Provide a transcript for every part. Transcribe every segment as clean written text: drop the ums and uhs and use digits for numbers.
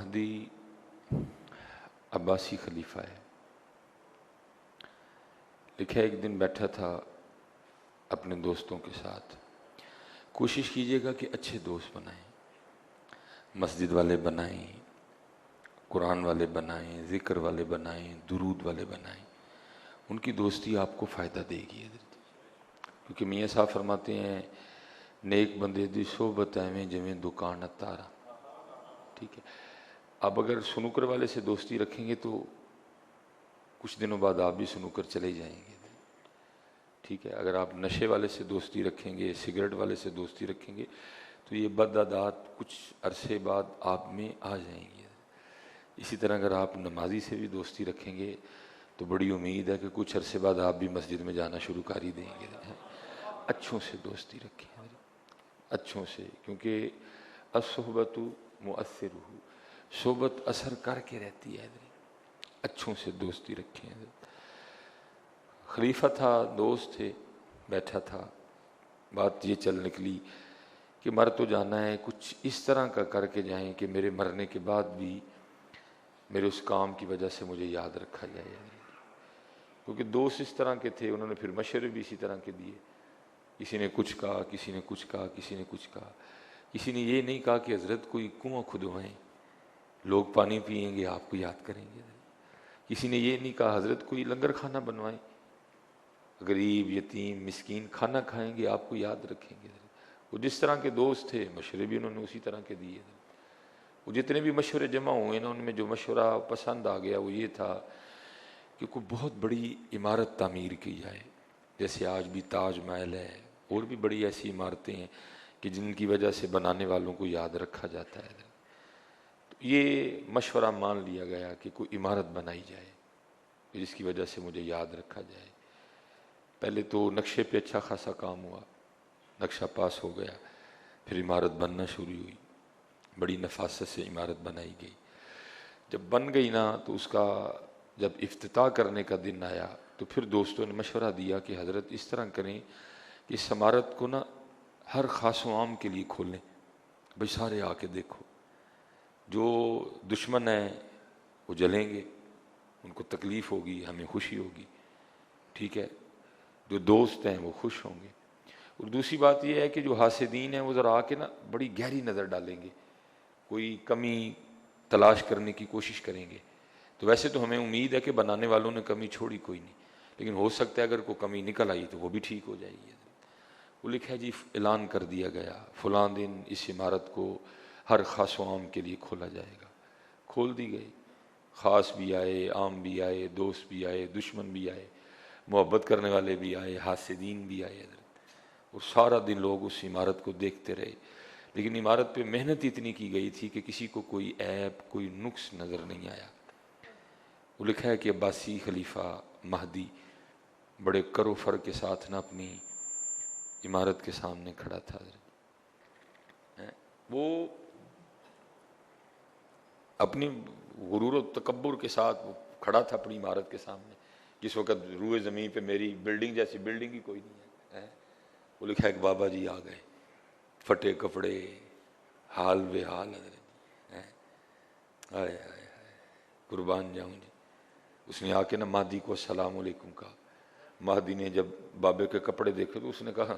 مہدی عباسی خلیفہ ہے۔ لکھا ایک دن بیٹھا تھا اپنے دوستوں کے ساتھ، کوشش کیجئے گا کہ اچھے دوست بنائیں، مسجد والے بنائیں، قرآن والے بنائیں، ذکر والے بنائیں، درود والے بنائیں، ان کی دوستی آپ کو فائدہ دے گی۔ کیونکہ میاں صاحب فرماتے ہیں نیک بندے دی صحبت ایویں جویں دکان اتارا۔ ٹھیک ہے، اب اگر سنوکر والے سے دوستی رکھیں گے تو کچھ دنوں بعد آپ بھی سنوکر چلے جائیں گے۔ ٹھیک ہے، اگر آپ نشے والے سے دوستی رکھیں گے، سگریٹ والے سے دوستی رکھیں گے تو یہ بد عادات کچھ عرصے بعد آپ میں آ جائیں گے۔ اسی طرح اگر آپ نمازی سے بھی دوستی رکھیں گے تو بڑی امید ہے کہ کچھ عرصے بعد آپ بھی مسجد میں جانا شروع کر ہی دیں گے۔ اچھوں سے دوستی رکھیں، اچھوں سے، کیونکہ الصحبت مؤثر، صحبت اثر کر کے رہتی ہے۔ اچھوں سے دوستی رکھیں۔ خلیفہ تھا، دوست تھے، بیٹھا تھا، بات یہ چل نکلی کہ مر تو جانا ہے، کچھ اس طرح کا کر کے جائیں کہ میرے مرنے کے بعد بھی میرے اس کام کی وجہ سے مجھے یاد رکھا جائے۔ کیونکہ دوست اس طرح کے تھے، انہوں نے پھر مشورے بھی اسی طرح کے دیے، کسی نے کچھ کہا، کسی نے کچھ کہا، کسی نے کچھ کہا، کسی نے یہ نہیں کہا کہ حضرت کوئی کنواں کھدوائیں، لوگ پانی پئیں گے آپ کو یاد کریں گے۔ کسی نے یہ نہیں کہا حضرت کوئی لنگر کھانا بنوائیں، غریب یتیم مسکین کھانا کھائیں گے آپ کو یاد رکھیں گے۔ وہ جس طرح کے دوست تھے مشورے بھی انہوں نے اسی طرح کے دیے۔ وہ جتنے بھی مشورے جمع ہوئے نا، ان میں جو مشورہ پسند آ گیا وہ یہ تھا کہ کوئی بہت بڑی عمارت تعمیر کی جائے، جیسے آج بھی تاج محل ہے، اور بھی بڑی ایسی عمارتیں ہیں کہ جن کی وجہ سے بنانے والوں کو یاد رکھا جاتا ہے۔ تو یہ مشورہ مان لیا گیا کہ کوئی عمارت بنائی جائے جس کی وجہ سے مجھے یاد رکھا جائے۔ پہلے تو نقشے پہ اچھا خاصا کام ہوا، نقشہ پاس ہو گیا، پھر عمارت بننا شروع ہوئی، بڑی نفاست سے عمارت بنائی گئی۔ جب بن گئی نا تو اس کا جب افتتاح کرنے کا دن آیا تو پھر دوستوں نے مشورہ دیا کہ حضرت اس طرح کریں کہ اس عمارت کو نا ہر خاص و عام کے لیے کھولیں، بھئی سارے آ کے دیکھو، جو دشمن ہیں وہ جلیں گے، ان کو تکلیف ہوگی، ہمیں خوشی ہوگی، ٹھیک ہے، جو دوست ہیں وہ خوش ہوں گے۔ اور دوسری بات یہ ہے کہ جو حاسدین ہیں وہ ذرا آ کے نا بڑی گہری نظر ڈالیں گے، کوئی کمی تلاش کرنے کی کوشش کریں گے۔ تو ویسے تو ہمیں امید ہے کہ بنانے والوں نے کمی چھوڑی کوئی نہیں، لیکن ہو سکتا ہے اگر کوئی کمی نکل آئی تو وہ بھی ٹھیک ہو جائے گی۔ وہ لکھا ہے جی اعلان کر دیا گیا فلاں دن اس عمارت کو ہر خاص و عام کے لیے کھولا جائے گا۔ کھول دی گئی، خاص بھی آئے، عام بھی آئے، دوست بھی آئے، دشمن بھی آئے، محبت کرنے والے بھی آئے، حاسدین بھی آئے، اور سارا دن لوگ اس عمارت کو دیکھتے رہے۔ لیکن عمارت پہ محنت اتنی کی گئی تھی کہ کسی کو کوئی عیب، کوئی نقص نظر نہیں آیا۔ وہ لکھا ہے کہ عباسی خلیفہ مہدی بڑے کر و فر کے ساتھ نا اپنی عمارت کے سامنے کھڑا تھا۔ وہ اپنی غرور و تکبر کے ساتھ وہ کھڑا تھا اپنی عمارت کے سامنے، جس وقت روئے زمین پہ میری بلڈنگ جیسی بلڈنگ ہی کوئی نہیں ہے۔ وہ لکھا ہے کہ بابا جی آ گئے، پھٹے کپڑے، حال بے حال، ہائے ہائے ہائے، قربان جاؤں جی۔ اس نے آ کے نا مہدی کو السلام علیکم کہا۔ مہدی نے جب بابے کے کپڑے دیکھے تو اس نے کہا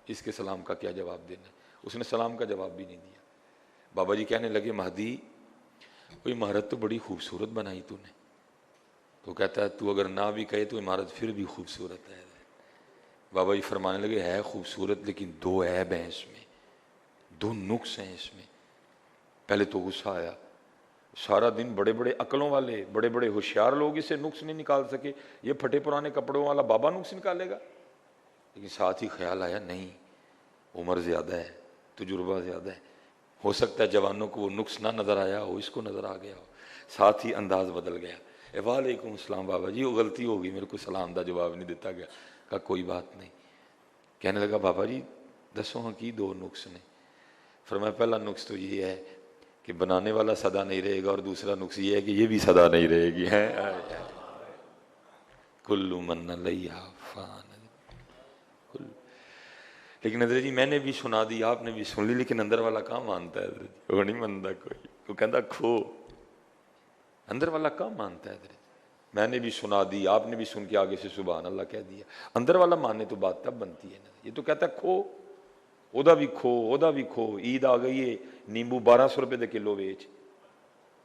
اس کے سلام کا کیا جواب دینا ہے، اس نے سلام کا جواب بھی نہیں دیا۔ بابا جی کہنے لگے مہدی وہ عمارت تو بڑی خوبصورت بنائی تو نے۔ تو کہتا ہے تو اگر نہ بھی کہے تو عمارت پھر بھی خوبصورت ہے۔ بابا جی فرمانے لگے ہے خوبصورت لیکن دو عیب ہیں اس میں، دو نقص ہیں اس میں۔ پہلے تو غصہ آیا، سارا دن بڑے بڑے عقلوں والے، بڑے بڑے ہوشیار لوگ اسے نقص نہیں نکال سکے، یہ پھٹے پرانے کپڑوں والا بابا نقص نکالے گا۔ لیکن ساتھ ہی خیال آیا نہیں، عمر زیادہ ہے، تجربہ زیادہ ہے، ہو سکتا ہے جوانوں کو وہ نقص نہ نظر آیا ہو، اس کو نظر آ گیا ہو۔ ساتھ ہی انداز بدل گیا، وعلیکم السلام بابا جی، وہ غلطی ہوگی، میرے کو سلام دا جواب نہیں دیتا گیا۔ کہا کوئی بات نہیں۔ کہنے لگا بابا جی دسو ہاں کی دو نقص نے؟ فرمایا پہلا نقص تو یہ ہے کہ بنانے والا سدا نہیں رہے گا، اور دوسرا نقص یہ ہے کہ یہ بھی سدا نہیں رہے گی۔ کل من علیہا فان۔ لیکن حضرت جی میں نے بھی سنا دی، آپ نے بھی سن لی، لیکن اندر والا کہاں مانتا ہے حضرت جی، وہ نہیں مانتا کوئی، وہ کہتا کھو اندر والا کہاں مانتا ہے حضرت؟ میں نے بھی سنا دی، آپ نے بھی سن کے آگے سے سبحان اللہ کہہ دیا، اندر والا مانے تو بات تب بنتی ہے نا۔ یہ تو کہتا ہے کھو ادا بھی کھو، ادا بھی کھو، عید آ گئی ہے نیمبو 1200 روپے دے کلو ویچ۔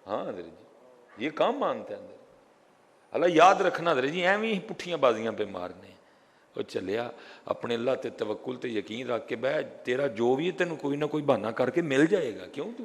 ہاں حضرت جی یہ کام مانتا ہے اندر۔ اللہ یاد رکھنا حضرت جی ایویں ہی پٹھیاں بازیاں پہ مارنے، وہ چلیا اپنے اللہ تے توکل تے یقین رکھ کے بہ، تیرا جو بھی ہے تینوں کوئی نہ کوئی بہانہ کر کے مل جائے گا، کیوں تو